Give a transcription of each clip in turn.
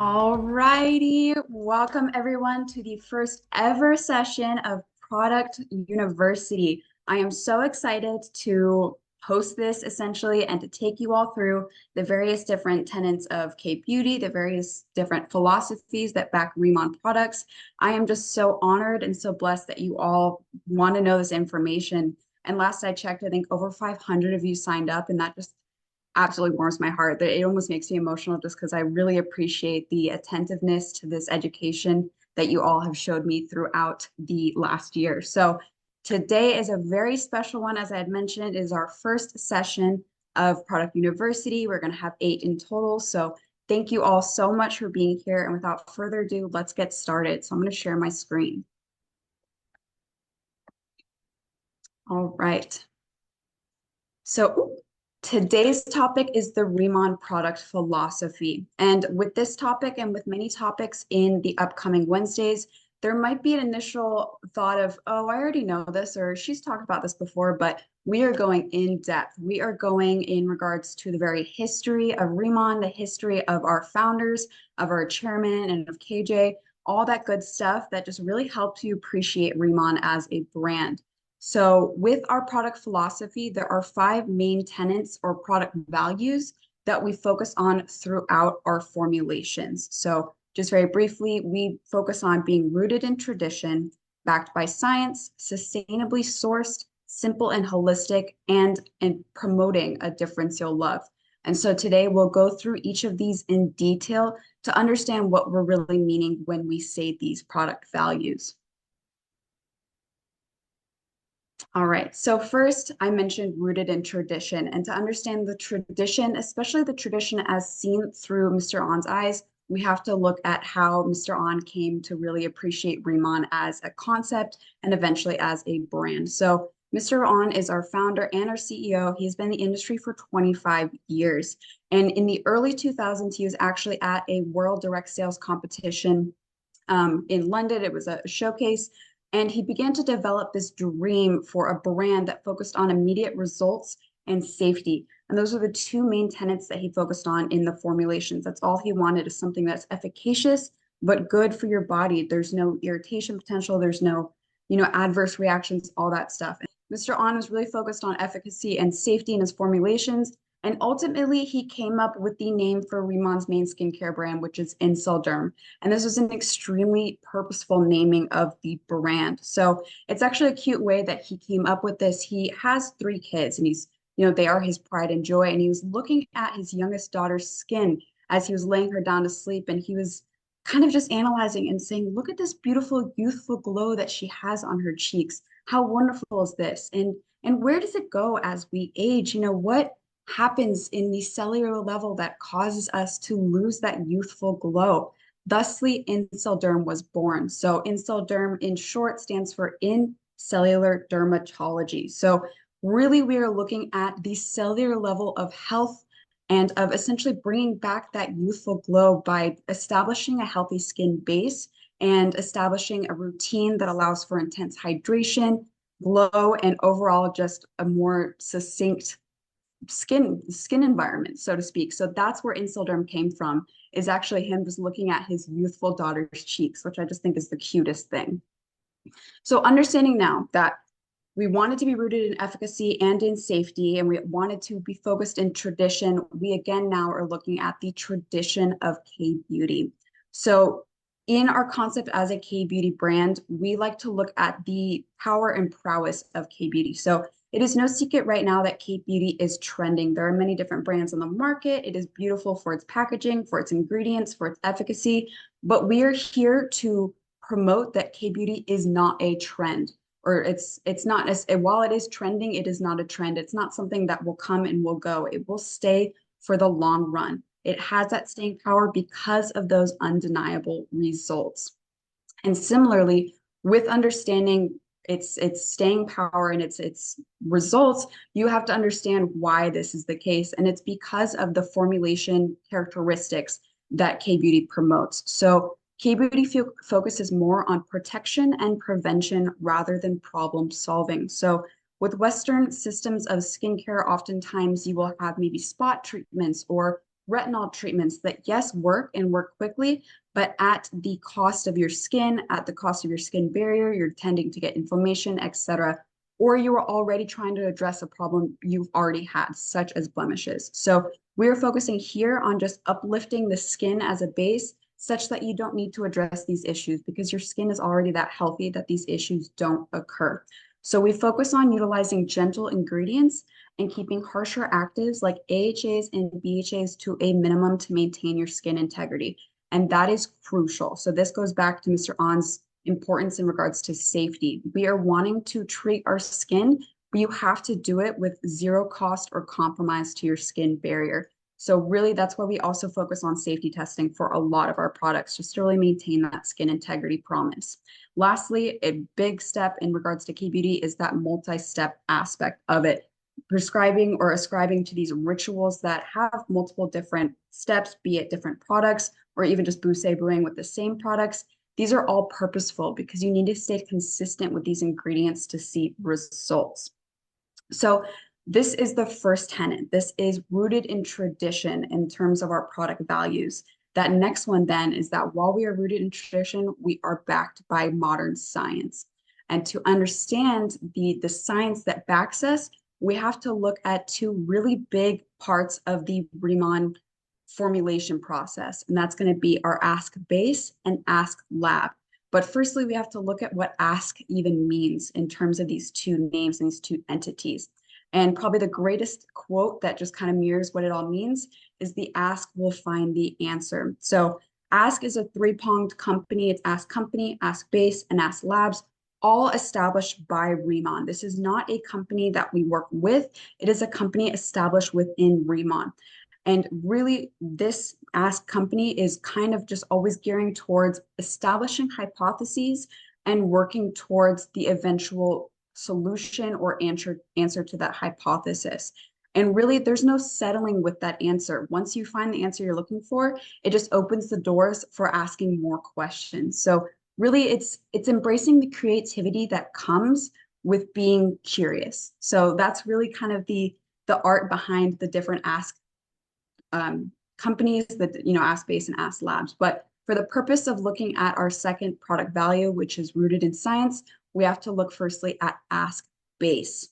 All righty. Welcome everyone to the first ever session of Product University. I am so excited to host this essentially and to take you all through the various different tenets of K-beauty, the various different philosophies that back Riman products. I am just so honored and so blessed that you all want to know this information. And last I checked, I think over 500 of you signed up, and that just absolutely warms my heart. That it almost makes me emotional just because I really appreciate the attentiveness to this education that you all have showed me throughout the last year. So today is a very special one. As I had mentioned, it is our first session of Product University. We're going to have 8 in total. So thank you all so much for being here. And without further ado, let's get started. So I'm going to share my screen. All right. So today's topic is the Riman product philosophy. And with this topic and with many topics in the upcoming Wednesdays, there might be an initial thought of, oh, I already know this, or she's talked about this before, but we are going in depth. We are going in regards to the very history of Riman, the history of our founders, of our chairman, and of KJ, all that good stuff that just really helps you appreciate Riman as a brand. So with our product philosophy, there are 5 main tenets or product values that we focus on throughout our formulations. So just very briefly, we focus on being rooted in tradition, backed by science, sustainably sourced, simple and holistic, and promoting a difference you'll love. And so today we'll go through each of these in detail to understand what we're really meaning when we say these product values. All right, so first I mentioned rooted in tradition, and to understand the tradition, especially the tradition as seen through Mr. On's eyes, we have to look at how Mr. On came to really appreciate Riman as a concept and eventually as a brand. So Mr. On is our founder and our CEO. He's been in the industry for 25 years. And in the early 2000s, he was actually at a world direct sales competition in London. It was a showcase. And he began to develop this dream for a brand that focused on immediate results and safety. And those are the 2 main tenets that he focused on in the formulations. That's all he wanted, is something that's efficacious, but good for your body. There's no irritation potential. There's no, adverse reactions, all that stuff. And Mr. On was really focused on efficacy and safety in his formulations. And ultimately, he came up with the name for Riman's main skincare brand, which is IN-CELLULAR-DERM. And this was an extremely purposeful naming of the brand. So it's actually a cute way that he came up with this. He has 3 kids, and they are his pride and joy. And he was looking at his youngest daughter's skin as he was laying her down to sleep. And he was kind of just analyzing and saying, look at this beautiful, youthful glow that she has on her cheeks. How wonderful is this? And where does it go as we age? What happens in the cellular level that causes us to lose that youthful glow? Thusly, INCELLDERM was born. So INCELLDERM in short stands for In-Cellular Dermatology. So really we are looking at the cellular level of health and of essentially bringing back that youthful glow by establishing a healthy skin base and establishing a routine that allows for intense hydration, glow, and overall just a more succinct skin environment, so to speak. So that's where INCELLDERM came from, is actually him just looking at his youthful daughter's cheeks, which I just think is the cutest thing. So understanding now that we wanted to be rooted in efficacy and in safety, and we wanted to be focused in tradition, we again now are looking at the tradition of K-beauty. So in our concept as a K-beauty brand, we like to look at the power and prowess of K-beauty. So it is no secret right now that K-beauty is trending. There are many different brands on the market. It is beautiful for its packaging, for its ingredients, for its efficacy, but we are here to promote that K-beauty is not a trend, or it's not, while it is trending, it is not a trend. It's not something that will come and will go. It will stay for the long run. It has that staying power because of those undeniable results. And similarly, with understanding its staying power and its results, you have to understand why this is the case. And it's because of the formulation characteristics that K-beauty promotes. So K-beauty focuses more on protection and prevention rather than problem solving. So with Western systems of skincare, oftentimes you will have maybe spot treatments or retinol treatments that, yes, work and work quickly, but at the cost of your skin, at the cost of your skin barrier, you're tending to get inflammation, etc. Or you are already trying to address a problem you've already had, such as blemishes. So we're focusing here on just uplifting the skin as a base, such that you don't need to address these issues because your skin is already that healthy that these issues don't occur. So we focus on utilizing gentle ingredients and keeping harsher actives like AHAs and BHAs to a minimum to maintain your skin integrity. And that is crucial. So this goes back to Mr. On's importance in regards to safety. We are wanting to treat our skin, but you have to do it with zero cost or compromise to your skin barrier. So really, that's why we also focus on safety testing for a lot of our products, just to really maintain that skin integrity promise. Lastly, a big step in regards to K-beauty is that multi-step aspect of it. Prescribing or ascribing to these rituals that have multiple different steps, be it different products or even just boo-booing with the same products. These are all purposeful because you need to stay consistent with these ingredients to see results. So this is the first tenet. This is rooted in tradition in terms of our product values. That next one then is that while we are rooted in tradition, we are backed by modern science. And to understand the science that backs us, we have to look at two really big parts of the Riman formulation process, and that's going to be our Ask Base and Ask Lab. But firstly, we have to look at what Ask even means in terms of these two names and these two entities. And probably the greatest quote that just kind of mirrors what it all means is the ask will find the answer. So Ask is a three-pronged company. It's Ask Company, Ask Base, and Ask Labs, all established by Riman. This is not a company that we work with. It is a company established within Riman. And really, this Ask company is kind of just always gearing towards establishing hypotheses and working towards the eventual solution or answer to that hypothesis. And really, there's no settling with that answer. Once you find the answer you're looking for, it just opens the doors for asking more questions. So really, it's embracing the creativity that comes with being curious. So that's really kind of the art behind the different Ask companies that, Ask Base and Ask Labs. But for the purpose of looking at our second product value, which is rooted in science, we have to look firstly at Ask Base.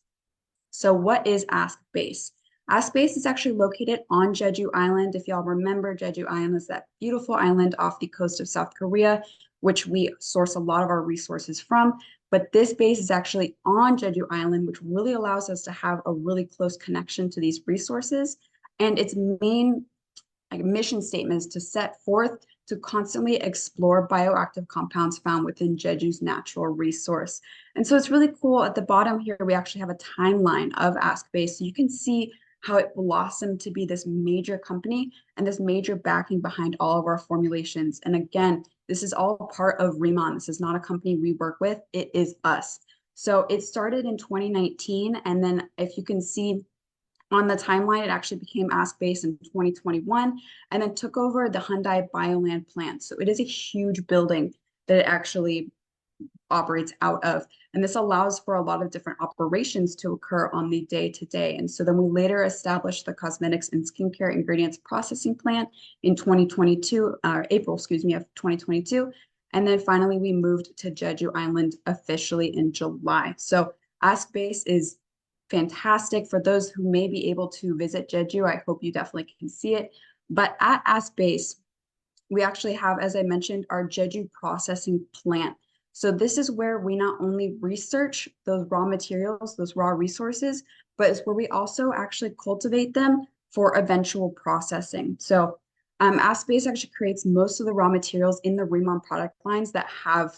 So what is Ask Base? Ask Base is actually located on Jeju Island. If y'all remember, Jeju Island is that beautiful island off the coast of South Korea, which we source a lot of our resources from. But this base is actually on Jeju Island, which really allows us to have a really close connection to these resources. And its main mission statement is to set forth to constantly explore bioactive compounds found within Jeju's natural resource. And so it's really cool. At the bottom here, we actually have a timeline of Ask Base. So you can see how it blossomed to be this major company and this major backing behind all of our formulations. And again, this is all part of Riman. This is not a company we work with. It is us. So it started in 2019. And then if you can see on the timeline, it actually became Ask Base in 2021 and then took over the Hyundai Bioland plant. So it is a huge building that it actually operates out of. And this allows for a lot of different operations to occur on the day-to-day. And so then we later established the cosmetics and skincare ingredients processing plant in 2022, April, of 2022. And then finally, we moved to Jeju Island officially in July. So Ask Base is fantastic for those who may be able to visit Jeju. I hope you definitely can see it. But at Ask Base, we actually have, as I mentioned, our Jeju processing plant. So this is where we not only research those raw materials, those raw resources, but it's where we also actually cultivate them for eventual processing. So Ask Base actually creates most of the raw materials in the Riman product lines that have,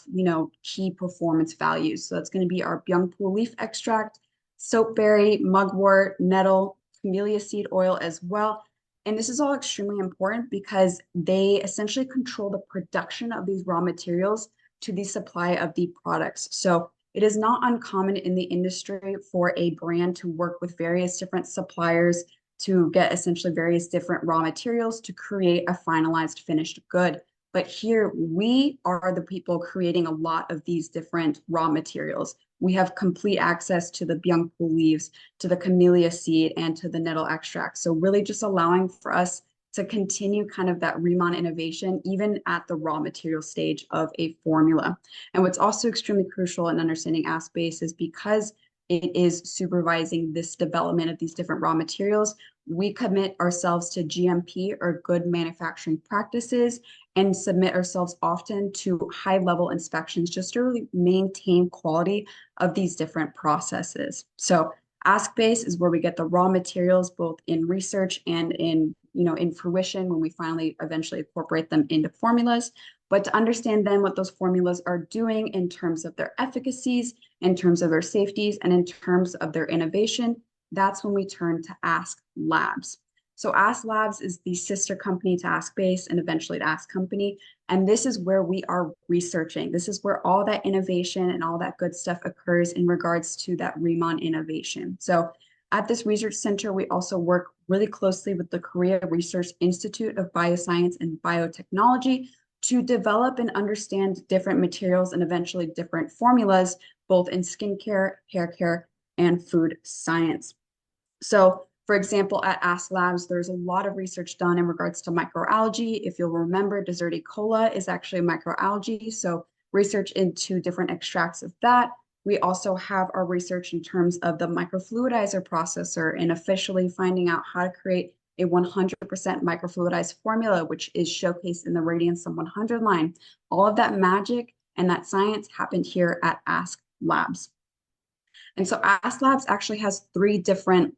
key performance values. So that's going to be our byungpo leaf extract, soapberry, mugwort, nettle, camellia seed oil as well. And this is all extremely important because they essentially control the production of these raw materials to the supply of the products. So it is not uncommon in the industry for a brand to work with various different suppliers to get essentially various different raw materials to create a finalized finished good. But here we are the people creating a lot of these different raw materials. We have complete access to the byungpo leaves, to the camellia seed, and to the nettle extract. So really just allowing for us to continue kind of that Riman innovation, even at the raw material stage of a formula. And what's also extremely crucial in understanding Ask-Base is because it is supervising this development of these different raw materials, we commit ourselves to GMP or good manufacturing practices and submit ourselves often to high-level inspections just to really maintain quality of these different processes. So Ask-Base is where we get the raw materials, both in research and in fruition when we finally eventually incorporate them into formulas. But to understand then what those formulas are doing in terms of their efficacies, in terms of their safeties, and in terms of their innovation, that's when we turn to Ask Labs. So Ask Labs is the sister company to Ask-Base and eventually to Ask Company. And this is where we are researching. This is where all that innovation and all that good stuff occurs in regards to that Riman innovation. So at this research center, we also work really closely with the Korea Research Institute of Bioscience and Biotechnology to develop and understand different materials and eventually different formulas, both in skincare, hair care, and food science. So for example, at Ask Labs, there's a lot of research done in regards to microalgae. If you'll remember, dessert E. coli is actually a microalgae. So research into different extracts of that. We also have our research in terms of the microfluidizer processor and officially finding out how to create a 100% microfluidized formula, which is showcased in the Radiance Sum 100 line. All of that magic and that science happened here at Ask Labs. And so Ask Labs actually has 3 different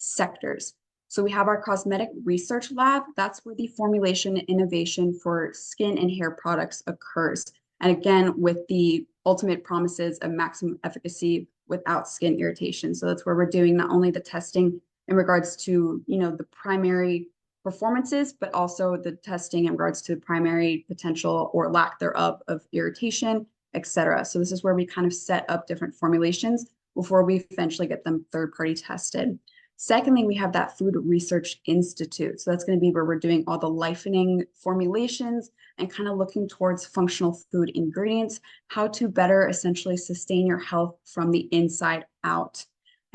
sectors. So we have our cosmetic research lab. That's where the formulation and innovation for skin and hair products occurs. And again, with the ultimate promises of maximum efficacy without skin irritation. So that's where we're doing not only the testing in regards to, the primary performances, but also the testing in regards to the primary potential or lack thereof of irritation, etc. So this is where we kind of set up different formulations before we eventually get them third-party tested. Secondly, we have that Food Research Institute. So that's going to be where we're doing all the lifening formulations and kind of looking towards functional food ingredients, how to better essentially sustain your health from the inside out.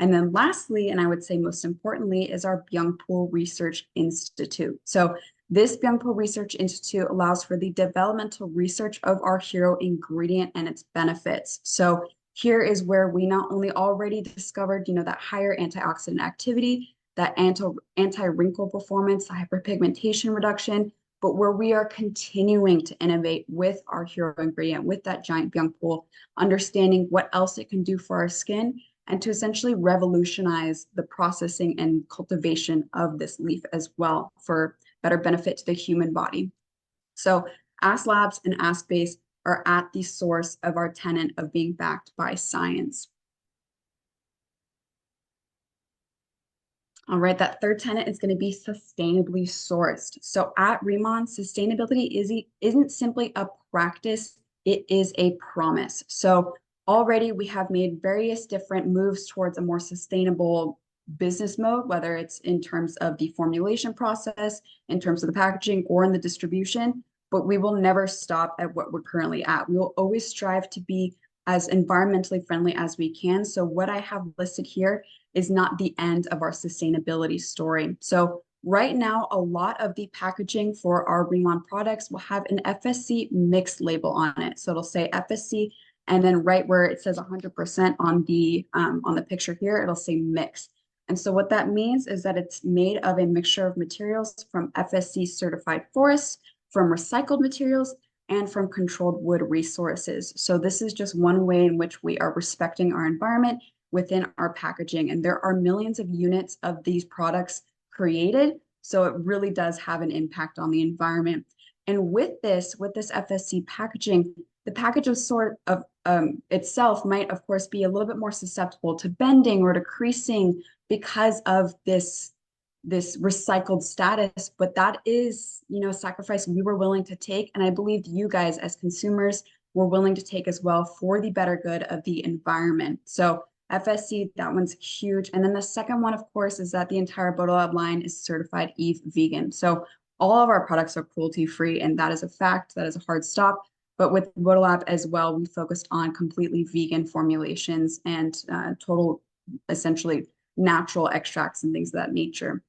And then lastly, and I would say most importantly, is our Byungpool Research Institute. So this Byungpool Research Institute allows for the developmental research of our hero ingredient and its benefits. So here is where we not only already discovered, that higher antioxidant activity, that anti-wrinkle performance, the hyperpigmentation reduction, but where we are continuing to innovate with our hero ingredient, with that giant Byungpool, understanding what else it can do for our skin, and to essentially revolutionize the processing and cultivation of this leaf as well for better benefit to the human body. So Ask Labs and Ask-Base are at the source of our tenet of being backed by science. All right, that third tenet is going to be sustainably sourced. So at Riman, sustainability isn't simply a practice, it is a promise. So already we have made various different moves towards a more sustainable business mode, whether it's in terms of the formulation process, in terms of the packaging, or in the distribution. But we will never stop at what we're currently at. We will always strive to be as environmentally friendly as we can. So what I have listed here is not the end of our sustainability story. So right now, a lot of the packaging for our Riman products will have an FSC mixed label on it. So it'll say FSC, and then right where it says 100% on the picture here, it'll say mixed. And so what that means is that it's made of a mixture of materials from FSC certified forests, from recycled materials, and from controlled wood resources. So this is just one way in which we are respecting our environment within our packaging. And there are millions of units of these products created. So it really does have an impact on the environment. And with this FSC packaging, the package of sort of itself might, of course, be a little bit more susceptible to bending or to creasing because of this recycled status, but that is, a sacrifice we were willing to take. And I believe you guys as consumers were willing to take as well for the better good of the environment. So FSC, that one's huge. And then the second one, of course, is that the entire Bodolab line is certified Eve vegan. So all of our products are cruelty-free, and that is a fact, that is a hard stop. But with Bodolab as well, we focused on completely vegan formulations and total, essentially, natural extracts and things of that nature.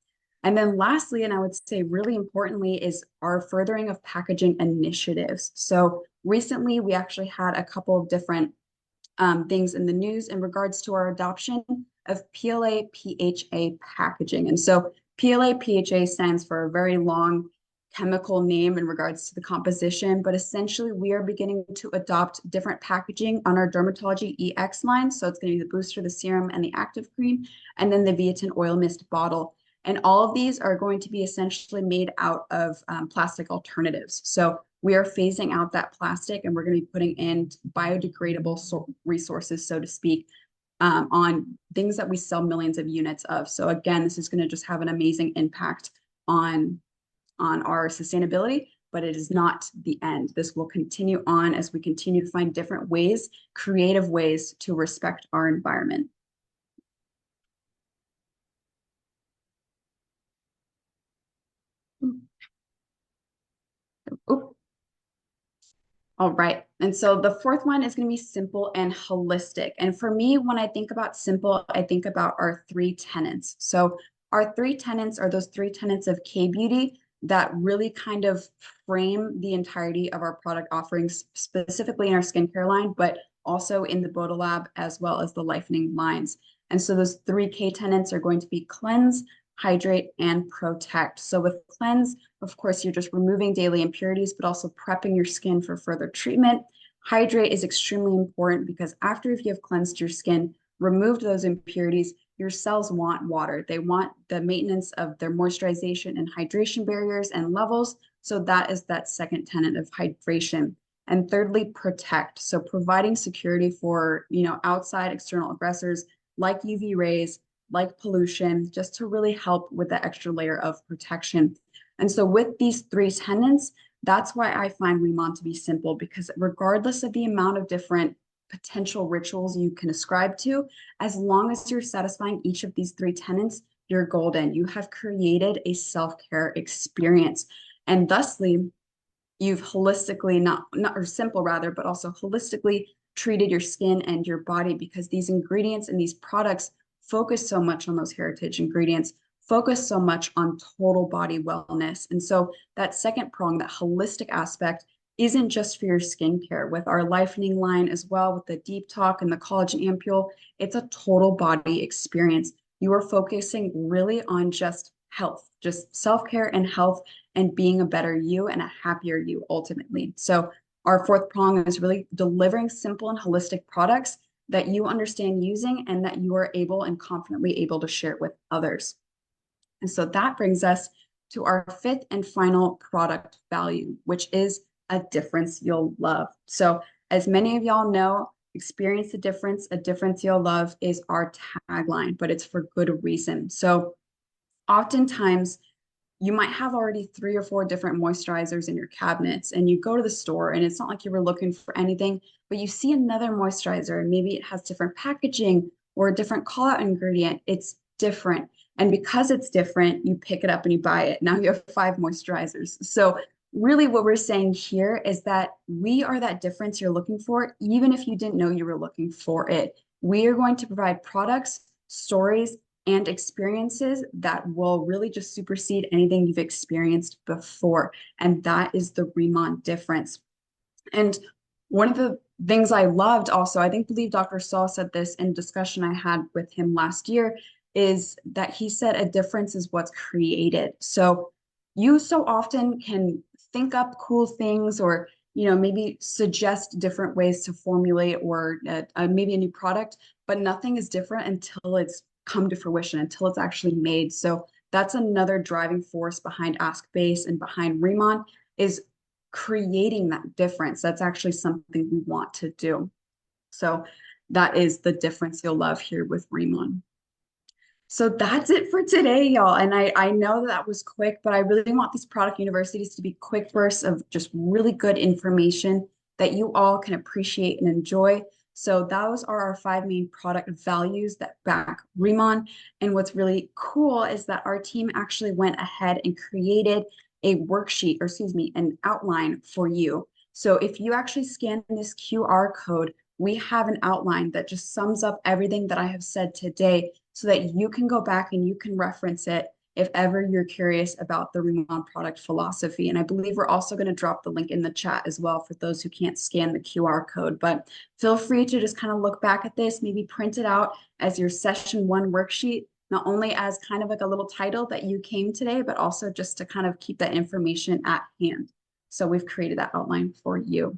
And then lastly, and I would say really importantly, is our furthering of packaging initiatives. So recently, we actually had a couple of different things in the news in regards to our adoption of PLA PHA packaging. And so PLA PHA stands for a very long chemical name in regards to the composition, but essentially we are beginning to adopt different packaging on our Dermatology EX line. So it's going to be the booster, the serum, and the active cream, and then the Viatin oil mist bottle. And all of these are going to be essentially made out of plastic alternatives. So we are phasing out that plastic and we're going to be putting in biodegradable resources, so to speak, on things that we sell millions of units of. So again, this is going to just have an amazing impact on our sustainability, but it is not the end. This will continue on as we continue to find different ways, creative ways to respect our environment. Ooh. All right. And so the fourth one is going to be simple and holistic. And for me, when I think about simple, I think about our three tenets. So our three tenets are those three tenets of K-beauty that really kind of frame the entirety of our product offerings, specifically in our skincare line, but also in the Bodolab as well as the lightening lines. And so those three K tenets are going to be cleanse, hydrate, and protect. So with cleanse, of course, you're just removing daily impurities, but also prepping your skin for further treatment. Hydrate is extremely important because after if you have cleansed your skin, removed those impurities, your cells want water. They want the maintenance of their moisturization and hydration barriers and levels. So that is that second tenet of hydration. And thirdly, protect. So providing security for, outside external aggressors like UV rays, like pollution, just to really help with that extra layer of protection. And so with these three tenets, that's why I find Riman to be simple, because regardless of the amount of different potential rituals you can ascribe to, as long as you're satisfying each of these three tenets, you're golden. You have created a self-care experience. And thusly, you've holistically, not or simple rather, but also holistically treated your skin and your body, because these ingredients and these products focus so much on those heritage ingredients, focus so much on total body wellness. And so that second prong, that holistic aspect, isn't just for your skincare. With our lightening line as well, with the Deep Talk and the collagen ampule, it's a total body experience. You are focusing really on just health, just self-care and health, and being a better you and a happier you ultimately. So our fourth prong is really delivering simple and holistic products that you understand using and that you are able and confidently able to share with others. And so that brings us to our fifth and final product value, which is a difference you'll love. So as many of y'all know, experience a difference you'll love is our tagline, but it's for good reason. So oftentimes you might have already 3 or 4 different moisturizers in your cabinets, and you go to the store and it's not like you were looking for anything, but you see another moisturizer and maybe it has different packaging or a different call out ingredient. It's different. And because it's different, you pick it up and you buy it. Now you have 5 moisturizers. So really what we're saying here is that we are that difference you're looking for, even if you didn't know you were looking for it. We are going to provide products, stories, and experiences that will really just supersede anything you've experienced before. And that is the Riman difference. And one of the things I loved also, I believe Dr. Saul said this in discussion I had with him last year, is that he said a difference is what's created. So you so often can think up cool things or maybe suggest different ways to formulate or maybe a new product, but nothing is different until it's come to fruition, until it's actually made. So that's another driving force behind Ask Base and behind Riman, is creating that difference. That's actually something we want to do. So that is the difference you'll love here with Riman. So that's it for today, y'all. And I know that was quick, but I really want these product universities to be quick bursts of just really good information that you all can appreciate and enjoy. So those are our 5 main product values that back Riman. And what's really cool is that our team actually went ahead and created a worksheet, or excuse me, an outline for you. So if you actually scan this QR code, we have an outline that just sums up everything that I have said today, so that you can go back and you can reference it if ever you're curious about the Riman product philosophy. And I believe we're also going to drop the link in the chat as well for those who can't scan the QR code. But feel free to just kind of look back at this, maybe print it out as your session 1 worksheet, not only as kind of like a little title that you came today, but also just to kind of keep that information at hand. So we've created that outline for you.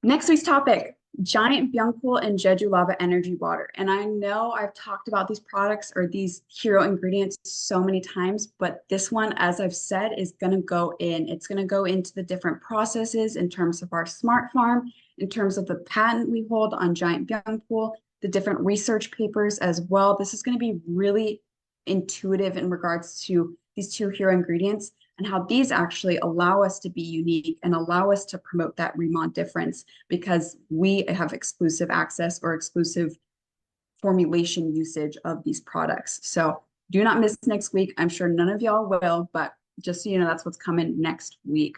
Next week's topic, Giant Byungpool and Jeju Lava Energy Water. And I know I've talked about these products or these hero ingredients so many times, but this one, as I've said, is going to go in. It's going to go into the different processes in terms of our smart farm, in terms of the patent we hold on Giant Byungpool, the different research papers as well. This is going to be really intuitive in regards to these 2 hero ingredients and how these actually allow us to be unique and allow us to promote that Riman difference because we have exclusive access or exclusive formulation usage of these products. So do not miss next week. I'm sure none of y'all will, but just so you know, that's what's coming next week.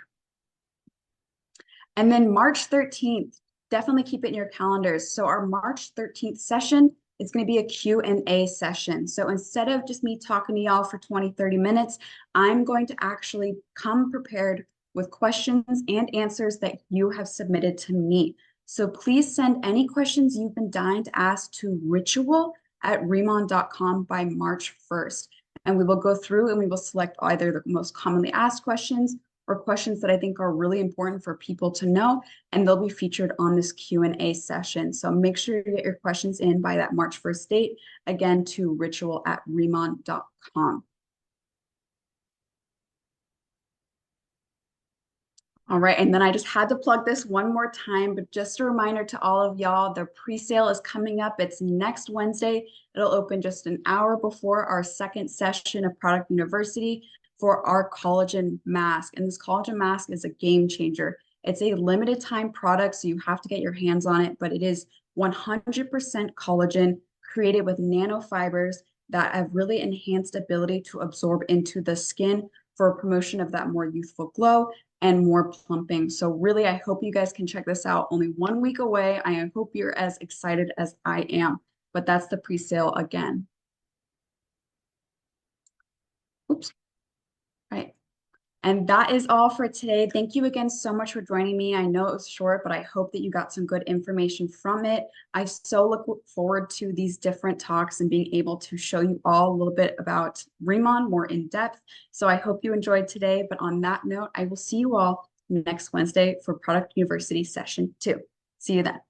And then March 13th, definitely keep it in your calendars. So our March 13th session, it's going to be a Q&A session. So instead of just me talking to y'all for 20, 30 minutes, I'm going to actually come prepared with questions and answers that you have submitted to me. So please send any questions you've been dying to ask to ritual@riman.com by March 1st. And we will go through and we will select either the most commonly asked questions or questions that I think are really important for people to know, and they'll be featured on this Q&A session. So make sure you get your questions in by that March 1st date, again, to ritual@riman.com. All right, and then I just had to plug this one more time, but just a reminder to all of y'all, the pre-sale is coming up. It's next Wednesday. It'll open just an hour before our second session of Product University for our collagen mask. And this collagen mask is a game changer. It's a limited time product, so you have to get your hands on it, but it is 100% collagen created with nanofibers that have really enhanced ability to absorb into the skin for promotion of that more youthful glow and more plumping. So really, I hope you guys can check this out. Only 1 week away. I hope you're as excited as I am, but that's the pre-sale again. Oops. Right. And that is all for today. Thank you again so much for joining me. I know it was short, but I hope that you got some good information from it. I so look forward to these different talks and being able to show you all a little bit about Riman more in depth. So I hope you enjoyed today. But on that note, I will see you all next Wednesday for Product University Session 2. See you then.